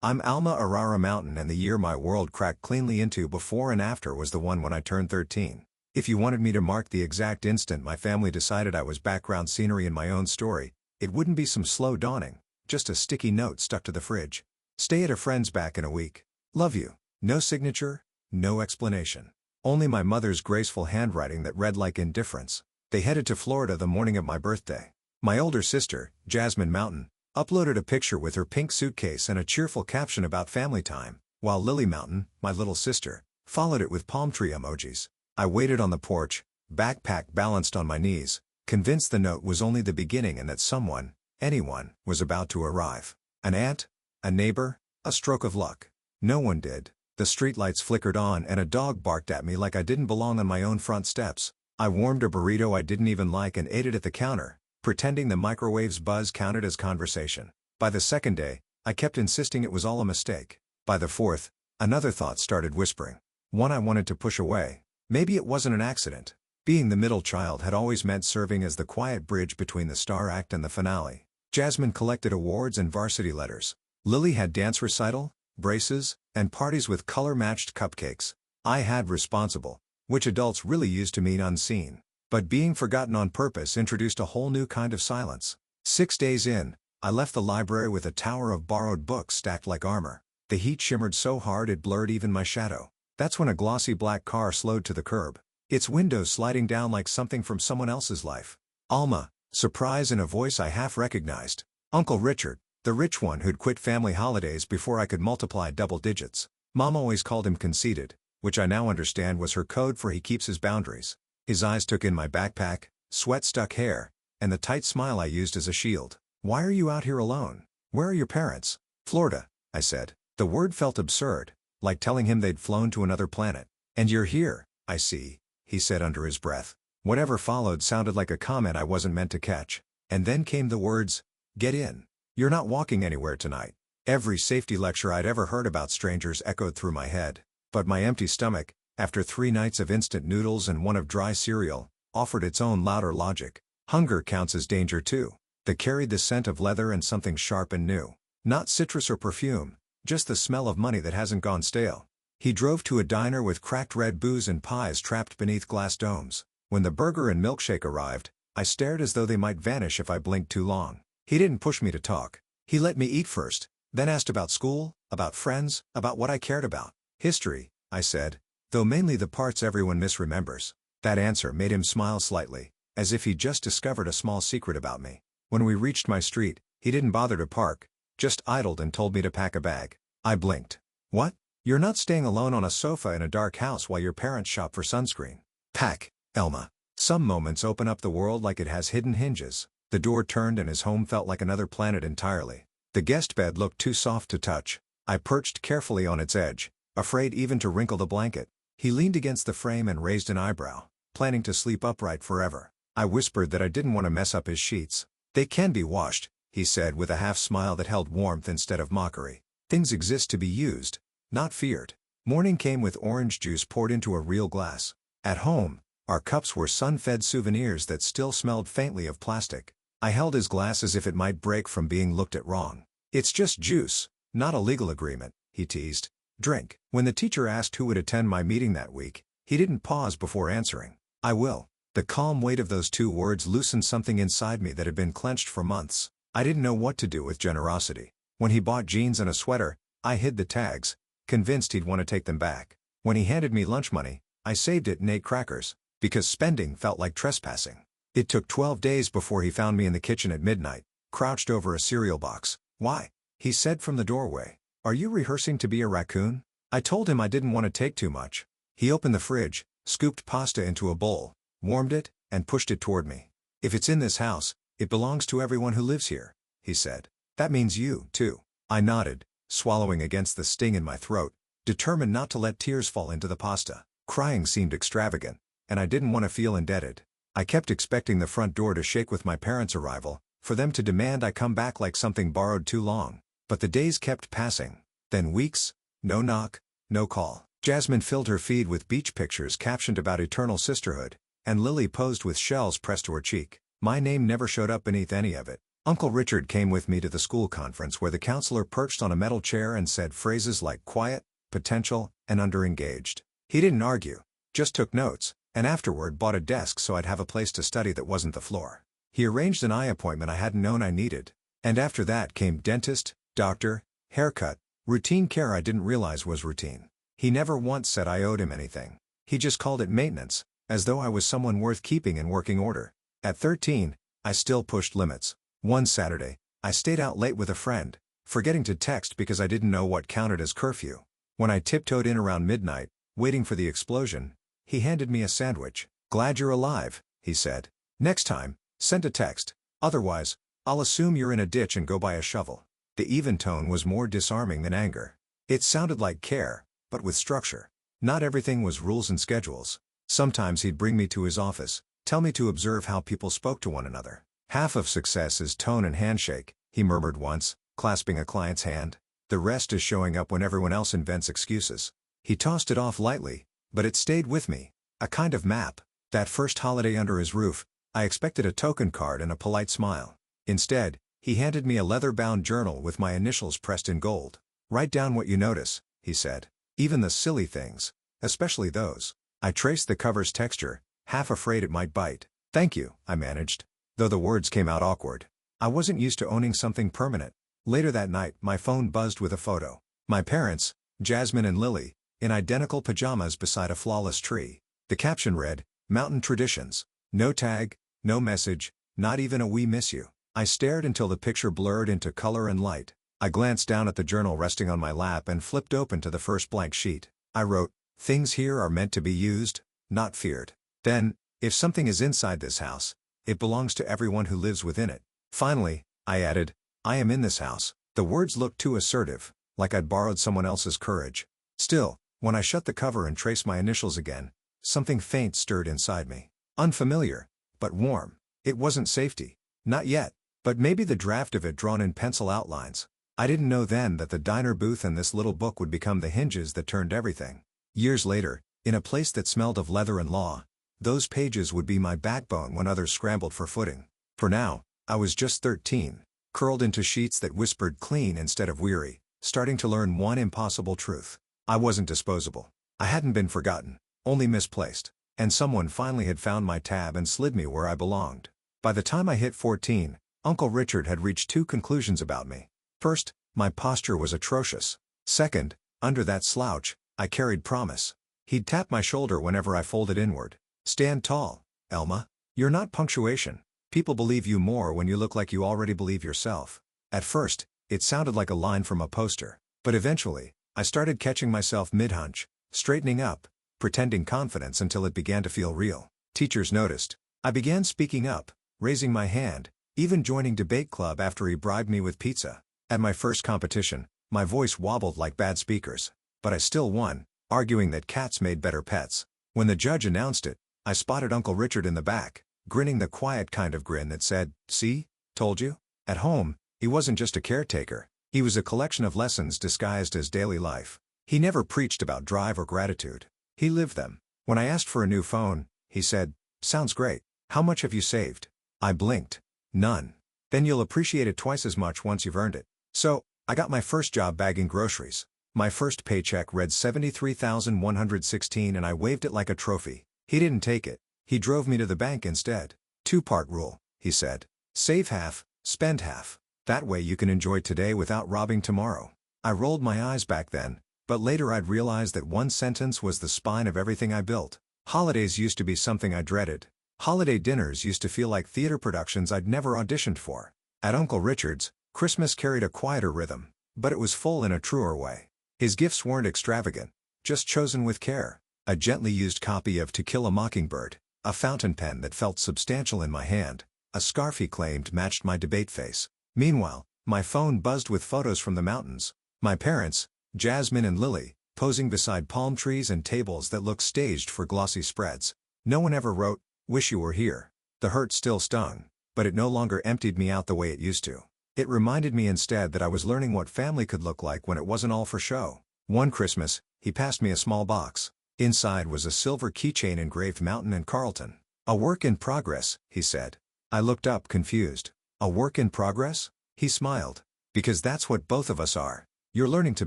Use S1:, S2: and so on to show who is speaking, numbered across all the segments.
S1: I'm Alma Arara Mountain, and the year my world cracked cleanly into before and after was the one when I turned 13. If you wanted me to mark the exact instant my family decided I was background scenery in my own story, it wouldn't be some slow dawning, just a sticky note stuck to the fridge. Stay at a friend's back in a week. Love you. No signature, no explanation. Only my mother's graceful handwriting that read like indifference. They headed to Florida the morning of my birthday. My older sister, Jasmine Mountain, uploaded a picture with her pink suitcase and a cheerful caption about family time, while Lily Mountain, my little sister, followed it with palm tree emojis. I waited on the porch, backpack balanced on my knees, convinced the note was only the beginning and that someone, anyone, was about to arrive. An aunt? A neighbor? A stroke of luck. No one did. The streetlights flickered on and a dog barked at me like I didn't belong on my own front steps. I warmed a burrito I didn't even like and ate it at the counter, pretending the microwave's buzz counted as conversation. By the second day, I kept insisting it was all a mistake. By the fourth, another thought started whispering. One I wanted to push away. Maybe it wasn't an accident. Being the middle child had always meant serving as the quiet bridge between the star act and the finale. Jasmine collected awards and varsity letters. Lily had dance recital, braces, and parties with color-matched cupcakes. I had responsible, which adults really used to mean unseen. But being forgotten on purpose introduced a whole new kind of silence. 6 days in, I left the library with a tower of borrowed books stacked like armor. The heat shimmered so hard it blurred even my shadow. That's when a glossy black car slowed to the curb, its windows sliding down like something from someone else's life. Alma, surprise in a voice I half recognized. Uncle Richard, the rich one who'd quit family holidays before I could multiply double digits. Mom always called him conceited, which I now understand was her code for he keeps his boundaries. His eyes took in my backpack, sweat-stuck hair, and the tight smile I used as a shield. Why are you out here alone? Where are your parents? Florida, I said. The word felt absurd, like telling him they'd flown to another planet. And you're here, I see, he said under his breath. Whatever followed sounded like a comment I wasn't meant to catch. And then came the words, "Get in. You're not walking anywhere tonight." Every safety lecture I'd ever heard about strangers echoed through my head. But my empty stomach, after 3 nights of instant noodles and one of dry cereal, offered its own louder logic. Hunger counts as danger too. They carried the scent of leather and something sharp and new. Not citrus or perfume, just the smell of money that hasn't gone stale. He drove to a diner with cracked red booze and pies trapped beneath glass domes. When the burger and milkshake arrived, I stared as though they might vanish if I blinked too long. He didn't push me to talk. He let me eat first, then asked about school, about friends, about what I cared about. History, I said, though mainly the parts everyone misremembers. That answer made him smile slightly, as if he'd just discovered a small secret about me. When we reached my street, he didn't bother to park, just idled and told me to pack a bag. I blinked. What? You're not staying alone on a sofa in a dark house while your parents shop for sunscreen. Pack, Elma. Some moments open up the world like it has hidden hinges. The door turned and his home felt like another planet entirely. The guest bed looked too soft to touch. I perched carefully on its edge, afraid even to wrinkle the blanket. He leaned against the frame and raised an eyebrow, planning to sleep upright forever. I whispered that I didn't want to mess up his sheets. They can be washed, he said with a half-smile that held warmth instead of mockery. Things exist to be used, not feared. Morning came with orange juice poured into a real glass. At home, our cups were sun-fed souvenirs that still smelled faintly of plastic. I held his glass as if it might break from being looked at wrong. It's just juice, not a legal agreement, he teased. Drink. When the teacher asked who would attend my meeting that week, he didn't pause before answering. I will. The calm weight of those 2 words loosened something inside me that had been clenched for months. I didn't know what to do with generosity. When he bought jeans and a sweater, I hid the tags, convinced he'd want to take them back. When he handed me lunch money, I saved it and ate crackers, because spending felt like trespassing. It took 12 days before he found me in the kitchen at midnight, crouched over a cereal box. Why? He said from the doorway. Are you rehearsing to be a raccoon? I told him I didn't want to take too much. He opened the fridge, scooped pasta into a bowl, warmed it, and pushed it toward me. If it's in this house, it belongs to everyone who lives here, he said. That means you, too. I nodded, swallowing against the sting in my throat, determined not to let tears fall into the pasta. Crying seemed extravagant, and I didn't want to feel indebted. I kept expecting the front door to shake with my parents' arrival, for them to demand I come back like something borrowed too long. But the days kept passing. Then weeks, no knock, no call. Jasmine filled her feed with beach pictures captioned about eternal sisterhood, and Lily posed with shells pressed to her cheek. My name never showed up beneath any of it. Uncle Richard came with me to the school conference where the counselor perched on a metal chair and said phrases like quiet, potential, and underengaged. He didn't argue, just took notes, and afterward bought a desk so I'd have a place to study that wasn't the floor. He arranged an eye appointment I hadn't known I needed. And after that came dentist, doctor, haircut, routine care I didn't realize was routine. He never once said I owed him anything. He just called it maintenance, as though I was someone worth keeping in working order. At 13, I still pushed limits. One Saturday, I stayed out late with a friend, forgetting to text because I didn't know what counted as curfew. When I tiptoed in around midnight, waiting for the explosion, he handed me a sandwich. "Glad you're alive," he said. "Next time, send a text. Otherwise, I'll assume you're in a ditch and go buy a shovel." The even tone was more disarming than anger. It sounded like care, but with structure. Not everything was rules and schedules. Sometimes he'd bring me to his office, tell me to observe how people spoke to one another. "Half of success is tone and handshake," he murmured once, clasping a client's hand. "The rest is showing up when everyone else invents excuses." He tossed it off lightly, but it stayed with me. A kind of map. That first holiday under his roof, I expected a token card and a polite smile. Instead, he handed me a leather-bound journal with my initials pressed in gold. "Write down what you notice," he said. "Even the silly things. Especially those." I traced the cover's texture, half afraid it might bite. "Thank you," I managed, though the words came out awkward. I wasn't used to owning something permanent. Later that night, my phone buzzed with a photo. My parents, Jasmine and Lily, in identical pajamas beside a flawless tree. The caption read, "Mountain Traditions." No tag, no message, not even a "we miss you." I stared until the picture blurred into color and light. I glanced down at the journal resting on my lap and flipped open to the first blank sheet. I wrote, "Things here are meant to be used, not feared." Then, if something is inside this house, it belongs to everyone who lives within it. Finally, I added, "I am in this house." The words looked too assertive, like I'd borrowed someone else's courage. Still, when I shut the cover and traced my initials again, something faint stirred inside me. Unfamiliar, but warm. It wasn't safety. Not yet, but maybe the draft of it drawn in pencil outlines. I didn't know then that the diner booth and this little book would become the hinges that turned everything. Years later, in a place that smelled of leather and law, those pages would be my backbone when others scrambled for footing. For now, I was just 13, curled into sheets that whispered clean instead of weary, starting to learn one impossible truth. I wasn't disposable. I hadn't been forgotten, only misplaced. And someone finally had found my tab and slid me where I belonged. By the time I hit 14, Uncle Richard had reached two conclusions about me. First, my posture was atrocious. Second, under that slouch, I carried promise. He'd tap my shoulder whenever I folded inward. "Stand tall, Elma. You're not punctuation. People believe you more when you look like you already believe yourself." At first, it sounded like a line from a poster. But eventually, I started catching myself mid-hunch, straightening up, pretending confidence until it began to feel real. Teachers noticed. I began speaking up, raising my hand, even joining debate club after he bribed me with pizza. At my first competition, my voice wobbled like bad speakers. But I still won, arguing that cats made better pets. When the judge announced it, I spotted Uncle Richard in the back, grinning the quiet kind of grin that said, "See? Told you?" At home, he wasn't just a caretaker. He was a collection of lessons disguised as daily life. He never preached about drive or gratitude. He lived them. When I asked for a new phone, he said, "Sounds great. How much have you saved?" I blinked. "None." "Then you'll appreciate it twice as much once you've earned it." So, I got my first job bagging groceries. My first paycheck read $73,116 and I waved it like a trophy. He didn't take it. He drove me to the bank instead. "Two-part rule," he said. "Save half, spend half. That way you can enjoy today without robbing tomorrow." I rolled my eyes back then, but later I'd realized that one sentence was the spine of everything I built. Holidays used to be something I dreaded. Holiday dinners used to feel like theater productions I'd never auditioned for. At Uncle Richard's, Christmas carried a quieter rhythm, but it was full in a truer way. His gifts weren't extravagant, just chosen with care. A gently used copy of To Kill a Mockingbird, a fountain pen that felt substantial in my hand, a scarf he claimed matched my debate face. Meanwhile, my phone buzzed with photos from the mountains. My parents, Jasmine and Lily, posing beside palm trees and tables that looked staged for glossy spreads. No one ever wrote, "Wish you were here." The hurt still stung, but it no longer emptied me out the way it used to. It reminded me instead that I was learning what family could look like when it wasn't all for show. One Christmas, he passed me a small box. Inside was a silver keychain engraved Mountain and Carlton. "A work in progress," he said. I looked up confused. A work in progress? He smiled. Because that's what both of us are. You're learning to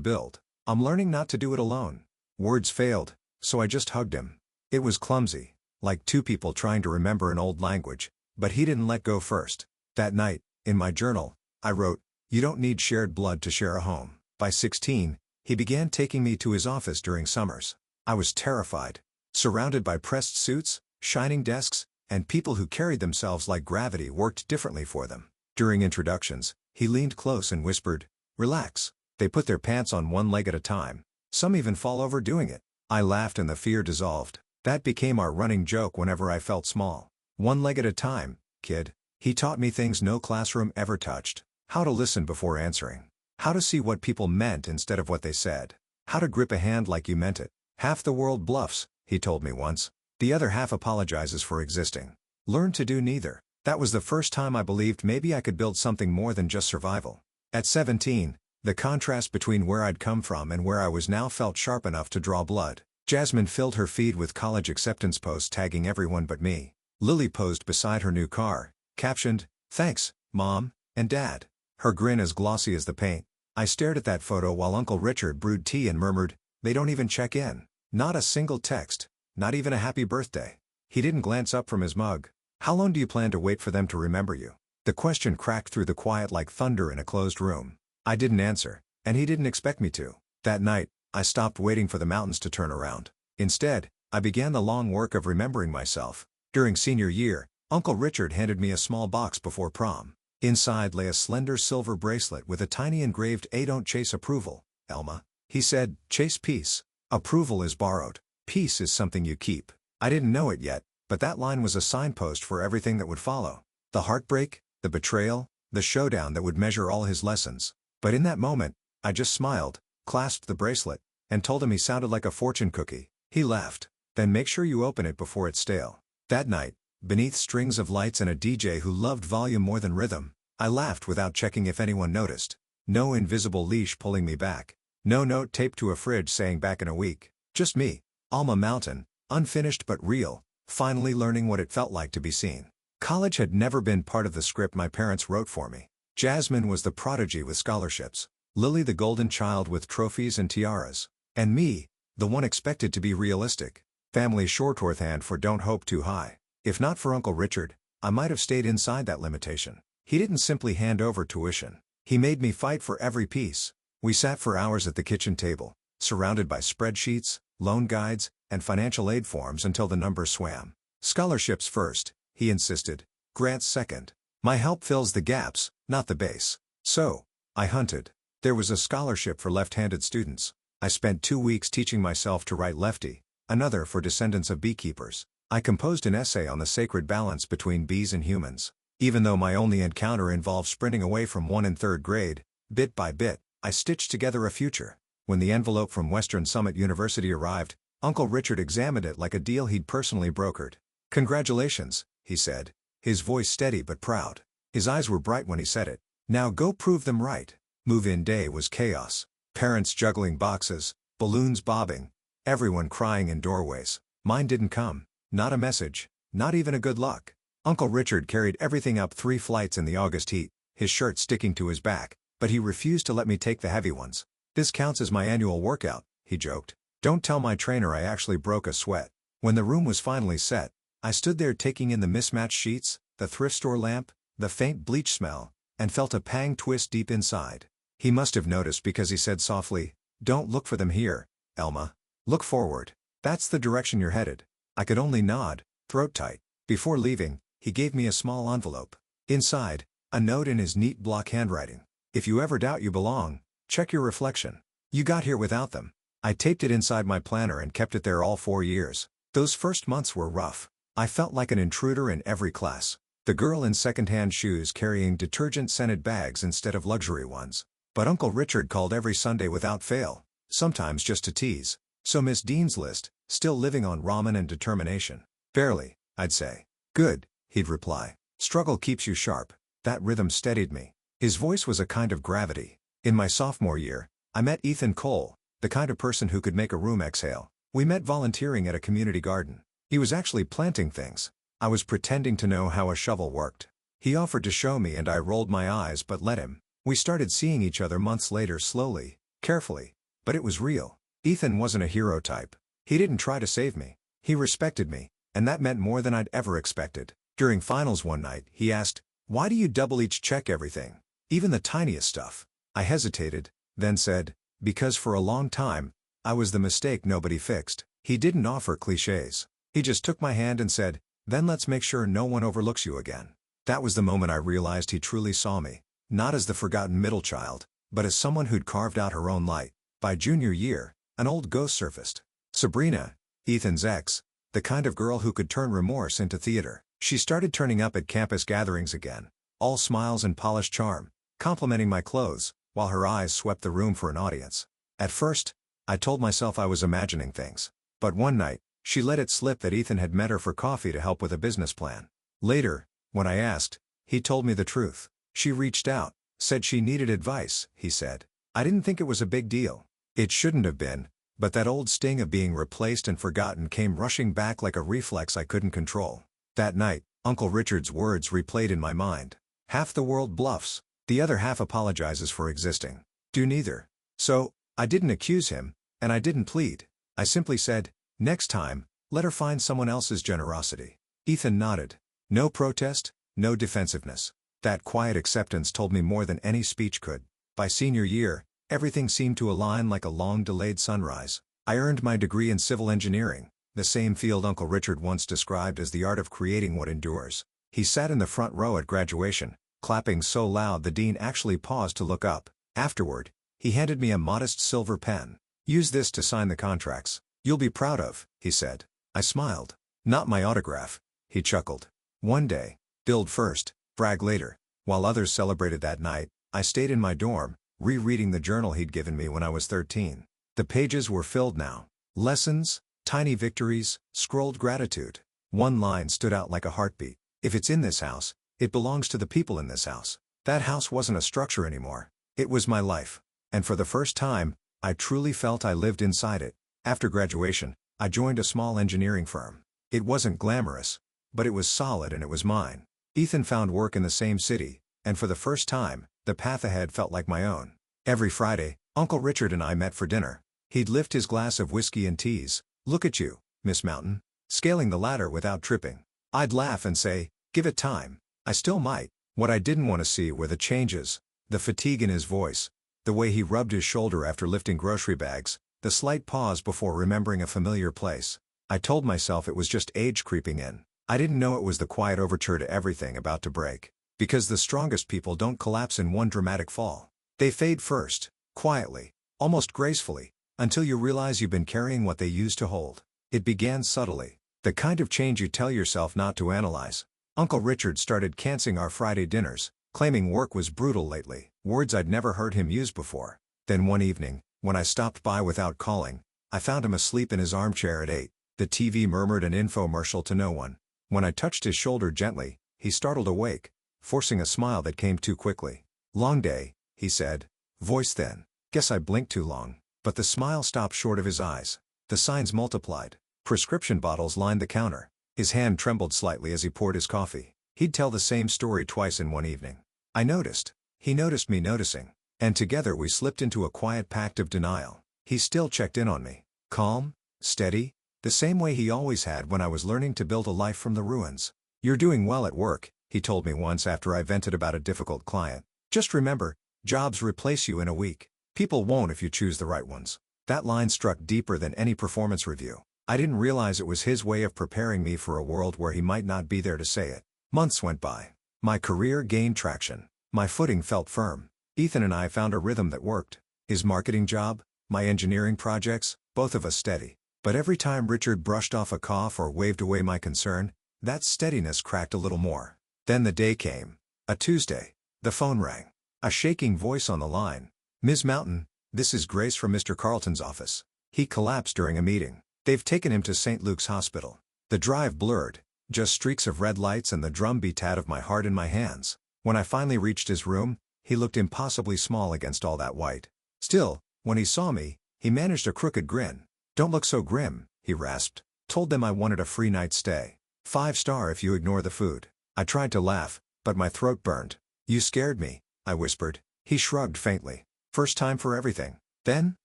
S1: build. I'm learning not to do it alone. Words failed, so I just hugged him. It was clumsy, like two people trying to remember an old language, but he didn't let go first. That night, in my journal, I wrote, "You don't need shared blood to share a home." By 16, he began taking me to his office during summers. I was terrified. Surrounded by pressed suits, shining desks, and people who carried themselves like gravity worked differently for them. During introductions, he leaned close and whispered, "Relax. They put their pants on one leg at a time. Some even fall over doing it." I laughed and the fear dissolved. That became our running joke whenever I felt small. One leg at a time, kid. He taught me things no classroom ever touched. How to listen before answering. How to see what people meant instead of what they said. How to grip a hand like you meant it. Half the world bluffs, he told me once. The other half apologizes for existing. Learn to do neither. That was the first time I believed maybe I could build something more than just survival. At 17, the contrast between where I'd come from and where I was now felt sharp enough to draw blood. Jasmine filled her feed with college acceptance posts tagging everyone but me. Lily posed beside her new car, captioned, "Thanks, Mom and Dad." Her grin as glossy as the paint. I stared at that photo while Uncle Richard brewed tea and murmured, "They don't even check in. Not a single text. Not even a happy birthday." He didn't glance up from his mug. "How long do you plan to wait for them to remember you?" The question cracked through the quiet like thunder in a closed room. I didn't answer, and he didn't expect me to. That night, I stopped waiting for the mountains to turn around. Instead, I began the long work of remembering myself. During senior year, Uncle Richard handed me a small box before prom. Inside lay a slender silver bracelet with a tiny engraved "A don't chase approval, Elma." He said, "Chase peace. Approval is borrowed. Peace is something you keep." I didn't know it yet, but that line was a signpost for everything that would follow. The heartbreak, the betrayal, the showdown that would measure all his lessons. But in that moment, I just smiled, clasped the bracelet, and told him he sounded like a fortune cookie. He laughed. "Then make sure you open it before it's stale." That night, beneath strings of lights and a DJ who loved volume more than rhythm, I laughed without checking if anyone noticed. No invisible leash pulling me back. No note taped to a fridge saying back in a week. Just me, Alma Mountain, unfinished but real, finally learning what it felt like to be seen. College had never been part of the script my parents wrote for me. Jasmine was the prodigy with scholarships. Lily the golden child with trophies and tiaras. And me, the one expected to be realistic. Family shorthand for don't hope too high. If not for Uncle Richard, I might have stayed inside that limitation. He didn't simply hand over tuition. He made me fight for every piece. We sat for hours at the kitchen table, surrounded by spreadsheets, loan guides, and financial aid forms until the numbers swam. "Scholarships first," he insisted. "Grants second. My help fills the gaps, not the base." So, I hunted. There was a scholarship for left-handed students. I spent 2 weeks teaching myself to write lefty, another for descendants of beekeepers. I composed an essay on the sacred balance between bees and humans. Even though my only encounter involved sprinting away from one in third grade, bit by bit, I stitched together a future. When the envelope from Western Summit University arrived, Uncle Richard examined it like a deal he'd personally brokered. "Congratulations," he said, his voice steady but proud. His eyes were bright when he said it. "Now go prove them right." Move-in day was chaos. Parents juggling boxes, balloons bobbing, everyone crying in doorways. Mine didn't come. Not a message, not even a good luck. Uncle Richard carried everything up 3 flights in the August heat, his shirt sticking to his back, but he refused to let me take the heavy ones. "This counts as my annual workout," he joked. "Don't tell my trainer I actually broke a sweat." When the room was finally set, I stood there taking in the mismatched sheets, the thrift store lamp, the faint bleach smell, and felt a pang twist deep inside. He must have noticed because he said softly, "Don't look for them here, Elma. Look forward. That's the direction you're headed." I could only nod, throat tight. Before leaving, he gave me a small envelope. Inside, a note in his neat block handwriting. "If you ever doubt you belong, check your reflection. You got here without them." I taped it inside my planner and kept it there all 4 years. Those first months were rough. I felt like an intruder in every class. The girl in second-hand shoes carrying detergent-scented bags instead of luxury ones. But Uncle Richard called every Sunday without fail, sometimes just to tease. "So Miss Dean's list, still living on ramen and determination?" "Barely," I'd say. "Good," he'd reply. "Struggle keeps you sharp." That rhythm steadied me. His voice was a kind of gravity. In my sophomore year, I met Ethan Cole, the kind of person who could make a room exhale. We met volunteering at a community garden. He was actually planting things. I was pretending to know how a shovel worked. He offered to show me and I rolled my eyes but let him. We started seeing each other months later slowly, carefully. But it was real. Ethan wasn't a hero type. He didn't try to save me. He respected me, and that meant more than I'd ever expected. During finals one night, he asked, "Why do you double each check everything? Even the tiniest stuff?" I hesitated, then said, "Because for a long time, I was the mistake nobody fixed." He didn't offer cliches. He just took my hand and said, "Then let's make sure no one overlooks you again." That was the moment I realized he truly saw me, not as the forgotten middle child, but as someone who'd carved out her own light. By junior year, an old ghost surfaced. Sabrina, Ethan's ex, the kind of girl who could turn remorse into theater. She started turning up at campus gatherings again, all smiles and polished charm, complimenting my clothes, while her eyes swept the room for an audience. At first, I told myself I was imagining things. But one night, she let it slip that Ethan had met her for coffee to help with a business plan. Later, when I asked, he told me the truth. She reached out, said she needed advice, he said. I didn't think it was a big deal. It shouldn't have been, but that old sting of being replaced and forgotten came rushing back like a reflex I couldn't control. That night, Uncle Richard's words replayed in my mind. Half the world bluffs, the other half apologizes for existing. Do neither. So, I didn't accuse him, and I didn't plead. I simply said, "Next time, let her find someone else's generosity." Ethan nodded. No protest, no defensiveness. That quiet acceptance told me more than any speech could. By senior year, everything seemed to align like a long-delayed sunrise. I earned my degree in civil engineering, the same field Uncle Richard once described as the art of creating what endures. He sat in the front row at graduation, clapping so loud the dean actually paused to look up. Afterward, he handed me a modest silver pen. "Use this to sign the contracts. You'll be proud of," he said. I smiled. "Not my autograph," he chuckled. One day, build first, brag later. While others celebrated that night, I stayed in my dorm, rereading the journal he'd given me when I was 13. The pages were filled now. Lessons, tiny victories, scrolled gratitude. One line stood out like a heartbeat. "If it's in this house, it belongs to the people in this house." That house wasn't a structure anymore. It was my life. And for the first time, I truly felt I lived inside it. After graduation, I joined a small engineering firm. It wasn't glamorous, but it was solid and it was mine. Ethan found work in the same city, and for the first time, the path ahead felt like my own. Every Friday, Uncle Richard and I met for dinner. He'd lift his glass of whiskey and tease. "Look at you, Miss Mountain, scaling the ladder without tripping." I'd laugh and say, "Give it time. I still might." What I didn't want to see were the changes, the fatigue in his voice, the way he rubbed his shoulder after lifting grocery bags, the slight pause before remembering a familiar place. I told myself it was just age creeping in. I didn't know it was the quiet overture to everything about to break. Because the strongest people don't collapse in one dramatic fall. They fade first, quietly, almost gracefully, until you realize you've been carrying what they used to hold. It began subtly, the kind of change you tell yourself not to analyze. Uncle Richard started canceling our Friday dinners, claiming work was brutal lately, words I'd never heard him use before. Then one evening, when I stopped by without calling, I found him asleep in his armchair at 8. The TV murmured an infomercial to no one. When I touched his shoulder gently, he startled awake, forcing a smile that came too quickly. "Long day," he said, voice thin. Guess I blinked too long. But the smile stopped short of his eyes. The signs multiplied. Prescription bottles lined the counter. His hand trembled slightly as he poured his coffee. He'd tell the same story twice in one evening. I noticed. He noticed me noticing. And together we slipped into a quiet pact of denial. He still checked in on me. Calm, steady, the same way he always had when I was learning to build a life from the ruins. "You're doing well at work," he told me once after I vented about a difficult client. "Just remember, jobs replace you in a week. People won't if you choose the right ones." That line struck deeper than any performance review. I didn't realize it was his way of preparing me for a world where he might not be there to say it. Months went by. My career gained traction. My footing felt firm. Ethan and I found a rhythm that worked. His marketing job, my engineering projects, both of us steady. But every time Richard brushed off a cough or waved away my concern, that steadiness cracked a little more. Then the day came. A Tuesday. The phone rang. A shaking voice on the line. "Ms. Mountain, this is Grace from Mr. Carlton's office." He collapsed during a meeting. "They've taken him to St. Luke's Hospital." The drive blurred, just streaks of red lights and the drumbeat of my heart in my hands. When I finally reached his room, he looked impossibly small against all that white. Still, when he saw me, he managed a crooked grin. "Don't look so grim," he rasped. "Told them I wanted a free night stay. 5-star if you ignore the food." I tried to laugh, but my throat burned. "You scared me," I whispered. He shrugged faintly. "First time for everything." Then,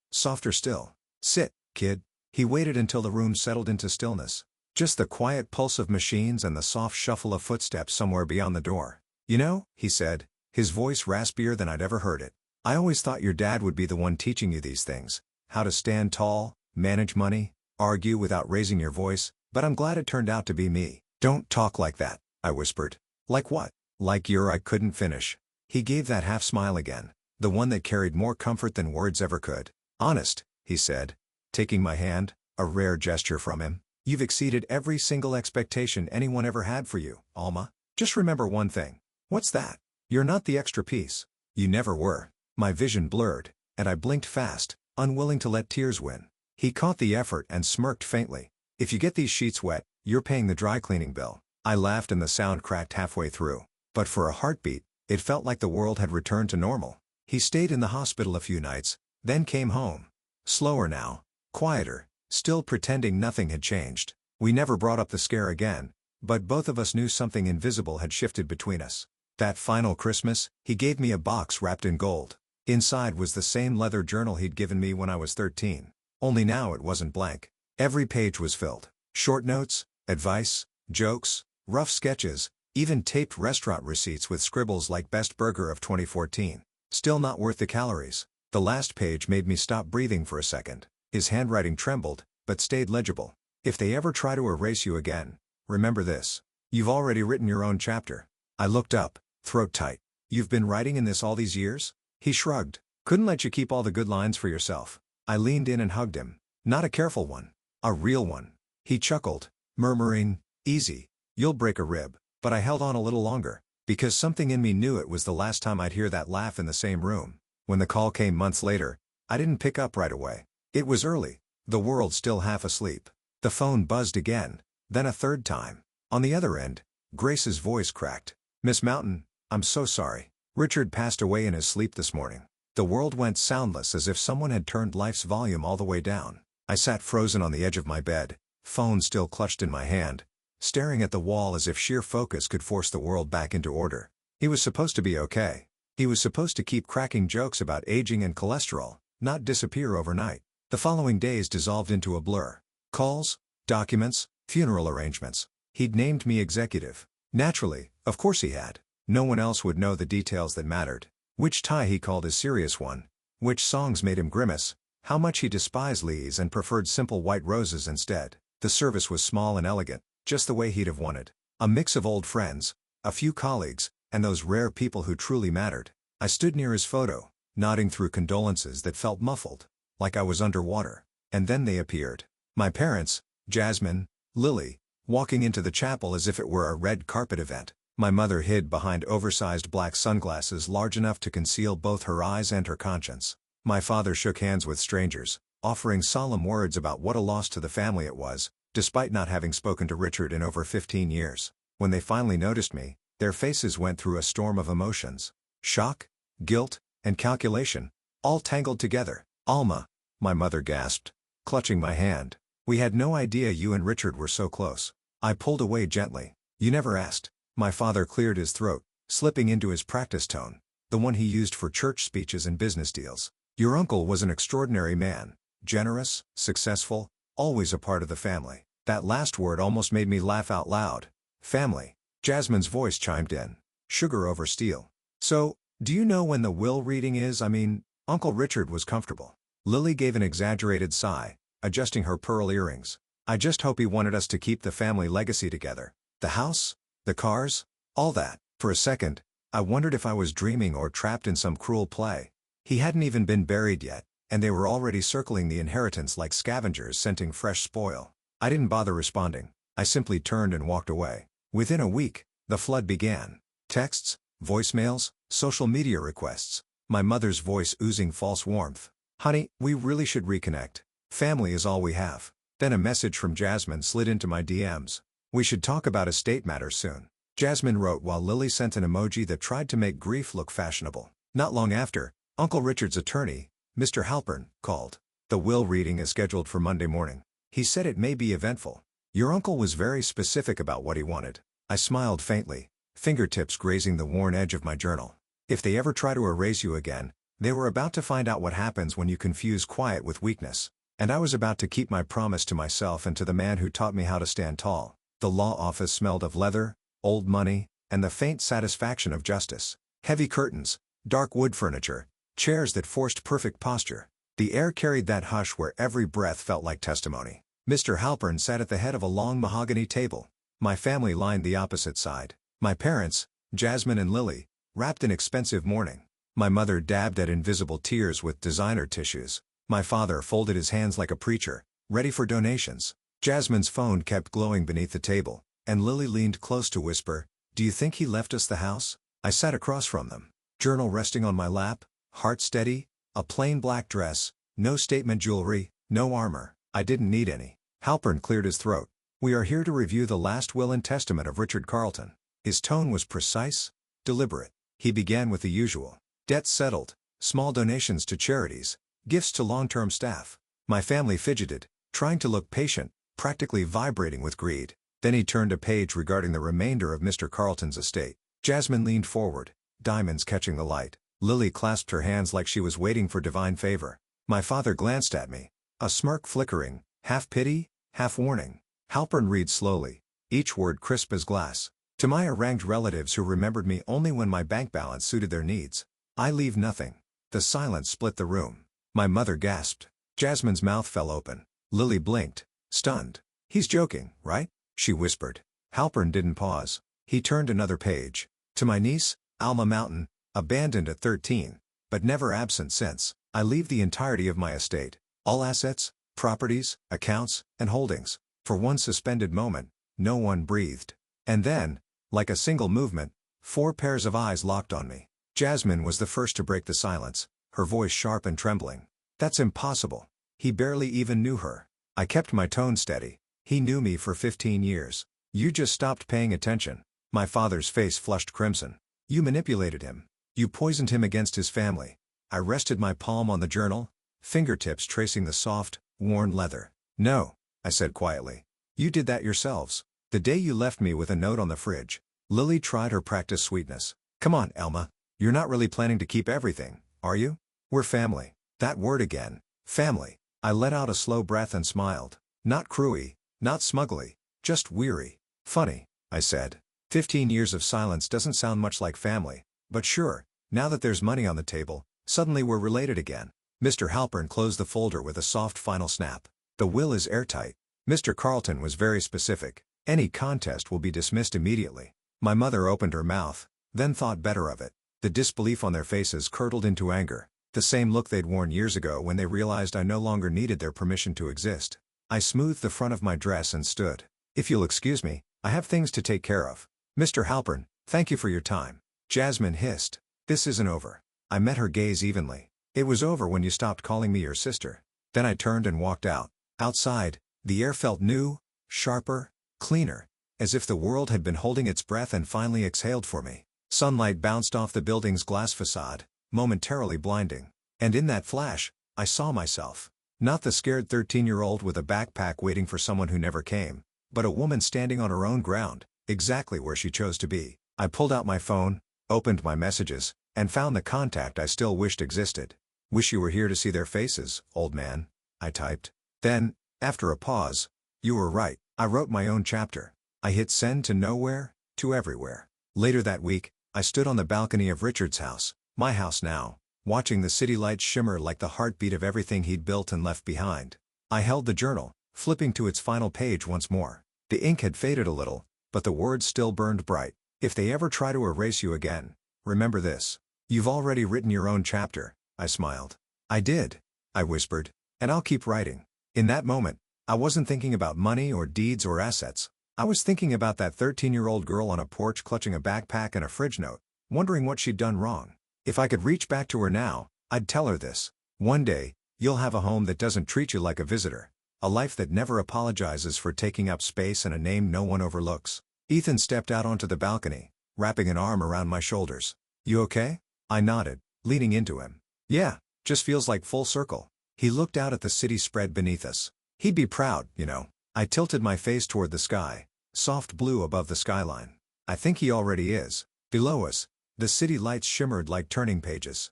S1: softer still. "Sit, kid." He waited until the room settled into stillness. Just the quiet pulse of machines and the soft shuffle of footsteps somewhere beyond the door. "You know," he said, his voice raspier than I'd ever heard it, "I always thought your dad would be the one teaching you these things. How to stand tall, manage money, argue without raising your voice, but I'm glad it turned out to be me." "Don't talk like that," I whispered. "Like what?" "Like you're." I couldn't finish. He gave that half smile again, the one that carried more comfort than words ever could. "Honest," he said, taking my hand, a rare gesture from him. "You've exceeded every single expectation anyone ever had for you, Alma. Just remember one thing." "What's that?" "You're not the extra piece. You never were." My vision blurred, and I blinked fast, unwilling to let tears win. He caught the effort and smirked faintly. "If you get these sheets wet, you're paying the dry cleaning bill." I laughed and the sound cracked halfway through. But for a heartbeat, it felt like the world had returned to normal. He stayed in the hospital a few nights, then came home. Slower now, quieter, still pretending nothing had changed. We never brought up the scare again, but both of us knew something invisible had shifted between us. That final Christmas, he gave me a box wrapped in gold. Inside was the same leather journal he'd given me when I was 13. Only now it wasn't blank. Every page was filled. Short notes, advice, jokes, rough sketches, even taped restaurant receipts with scribbles like "Best Burger of 2014. Still not worth the calories. The last page made me stop breathing for a second. His handwriting trembled, but stayed legible. "If they ever try to erase you again, remember this. You've already written your own chapter." I looked up, throat tight. "You've been writing in this all these years?" He shrugged. "Couldn't let you keep all the good lines for yourself." I leaned in and hugged him. "Not a careful one. A real one." He chuckled, murmuring, "Easy. You'll break a rib." But I held on a little longer, because something in me knew it was the last time I'd hear that laugh in the same room. When the call came months later, I didn't pick up right away. It was early, the world still half asleep. The phone buzzed again, then a third time. On the other end, Grace's voice cracked. "Miss Mountain, I'm so sorry. Richard passed away in his sleep this morning." The world went soundless as if someone had turned life's volume all the way down. I sat frozen on the edge of my bed, phone still clutched in my hand, staring at the wall as if sheer focus could force the world back into order. He was supposed to be okay. He was supposed to keep cracking jokes about aging and cholesterol, not disappear overnight. The following days dissolved into a blur. Calls, documents, funeral arrangements. He'd named me executive. Naturally, of course he had. No one else would know the details that mattered. Which tie he called his serious one. Which songs made him grimace. How much he despised Lee's and preferred simple white roses instead. The service was small and elegant, just the way he'd have wanted. A mix of old friends, a few colleagues, and those rare people who truly mattered. I stood near his photo, nodding through condolences that felt muffled, like I was underwater. And then they appeared. My parents, Jasmine, Lily, walking into the chapel as if it were a red carpet event. My mother hid behind oversized black sunglasses large enough to conceal both her eyes and her conscience. My father shook hands with strangers, offering solemn words about what a loss to the family it was, despite not having spoken to Richard in over 15 years. When they finally noticed me, their faces went through a storm of emotions. Shock, guilt, and calculation, all tangled together. "Alma," my mother gasped, clutching my hand. "We had no idea you and Richard were so close." I pulled away gently. "You never asked." My father cleared his throat, slipping into his practice tone, the one he used for church speeches and business deals. "Your uncle was an extraordinary man, generous, successful, always a part of the family." That last word almost made me laugh out loud. "Family." Jasmine's voice chimed in. "Sugar over steel." "So, do you know when the will reading is? I mean, Uncle Richard was comfortable." Lily gave an exaggerated sigh, adjusting her pearl earrings. "I just hope he wanted us to keep the family legacy together. The house, the cars, all that." For a second, I wondered if I was dreaming or trapped in some cruel play. He hadn't even been buried yet, and they were already circling the inheritance like scavengers scenting fresh spoil. I didn't bother responding. I simply turned and walked away. Within a week, the flood began. Texts, voicemails, social media requests. My mother's voice oozing false warmth. "Honey, we really should reconnect. Family is all we have." Then a message from Jasmine slid into my DMs. "We should talk about estate matters soon." Jasmine wrote while Lily sent an emoji that tried to make grief look fashionable. Not long after, Uncle Richard's attorney, Mr. Halpern, called. "The will reading is scheduled for Monday morning. He said it may be eventful. Your uncle was very specific about what he wanted." I smiled faintly, fingertips grazing the worn edge of my journal. If they ever try to erase you again, they were about to find out what happens when you confuse quiet with weakness. And I was about to keep my promise to myself and to the man who taught me how to stand tall. The law office smelled of leather, old money, and the faint satisfaction of justice. Heavy curtains, dark wood furniture, chairs that forced perfect posture. The air carried that hush where every breath felt like testimony. Mr. Halpern sat at the head of a long mahogany table. My family lined the opposite side. My parents, Jasmine and Lily, wrapped in expensive mourning. My mother dabbed at invisible tears with designer tissues. My father folded his hands like a preacher, ready for donations. Jasmine's phone kept glowing beneath the table, and Lily leaned close to whisper, "Do you think he left us the house?" I sat across from them, journal resting on my lap, heart steady, a plain black dress, no statement jewelry, no armor. I didn't need any. Halpern cleared his throat. "We are here to review the last will and testament of Richard Carleton." His tone was precise, deliberate. He began with the usual. Debts settled, small donations to charities, gifts to long-term staff. My family fidgeted, trying to look patient, practically vibrating with greed. Then he turned a page regarding the remainder of Mr. Carleton's estate. Jasmine leaned forward, diamonds catching the light. Lily clasped her hands like she was waiting for divine favor. My father glanced at me, a smirk flickering, half pity, half warning. Halpern read slowly, each word crisp as glass. "To my harangued relatives who remembered me only when my bank balance suited their needs, I leave nothing." The silence split the room. My mother gasped. Jasmine's mouth fell open. Lily blinked, stunned. "He's joking, right?" she whispered. Halpern didn't pause. He turned another page. "To my niece, Alma Mountain, abandoned at 13, but never absent since, I leave the entirety of my estate, all assets, properties, accounts, and holdings." For one suspended moment, no one breathed. And then, like a single movement, 4 pairs of eyes locked on me. Jasmine was the first to break the silence, her voice sharp and trembling. "That's impossible." He barely even knew her. I kept my tone steady. "He knew me for 15 years. You just stopped paying attention." My father's face flushed crimson. "You manipulated him. You poisoned him against his family." I rested my palm on the journal, fingertips tracing the soft, worn leather. "No," I said quietly. "You did that yourselves. The day you left me with a note on the fridge." Lily tried her practice sweetness. "Come on, Elma. You're not really planning to keep everything, are you? We're family." That word again. Family. I let out a slow breath and smiled. Not cruelly, not smugly, just weary. "Funny," I said. 15 years of silence doesn't sound much like family, but sure, now that there's money on the table, suddenly we're related again. Mr. Halpern closed the folder with a soft final snap. "The will is airtight. Mr. Carleton was very specific. Any contest will be dismissed immediately." My mother opened her mouth, then thought better of it. The disbelief on their faces curdled into anger, the same look they'd worn years ago when they realized I no longer needed their permission to exist. I smoothed the front of my dress and stood. "If you'll excuse me, I have things to take care of." "Mr. Halpern, thank you for your time." Jasmine hissed. "This isn't over." I met her gaze evenly. "It was over when you stopped calling me your sister." Then I turned and walked out. Outside, the air felt new, sharper, cleaner, as if the world had been holding its breath and finally exhaled for me. Sunlight bounced off the building's glass facade, momentarily blinding. And in that flash, I saw myself. Not the scared 13-year-old with a backpack waiting for someone who never came, but a woman standing on her own ground, exactly where she chose to be. I pulled out my phone, opened my messages, and found the contact I still wished existed. "Wish you were here to see their faces, old man," I typed. Then, after a pause, "You were right, I wrote my own chapter." I hit send to nowhere, to everywhere. Later that week, I stood on the balcony of Richard's house, my house now, watching the city lights shimmer like the heartbeat of everything he'd built and left behind. I held the journal, flipping to its final page once more. The ink had faded a little, but the words still burned bright. "If they ever try to erase you again, remember this. You've already written your own chapter." I smiled. "I did," I whispered, "and I'll keep writing." In that moment, I wasn't thinking about money or deeds or assets. I was thinking about that 13-year-old girl on a porch clutching a backpack and a fridge note, wondering what she'd done wrong. If I could reach back to her now, I'd tell her this. "One day, you'll have a home that doesn't treat you like a visitor. A life that never apologizes for taking up space and a name no one overlooks." Ethan stepped out onto the balcony, wrapping an arm around my shoulders. "You okay?" I nodded, leaning into him. "Yeah, just feels like full circle." He looked out at the city spread beneath us. "He'd be proud, you know." I tilted my face toward the sky, soft blue above the skyline. I think he already is. Below us, the city lights shimmered like turning pages.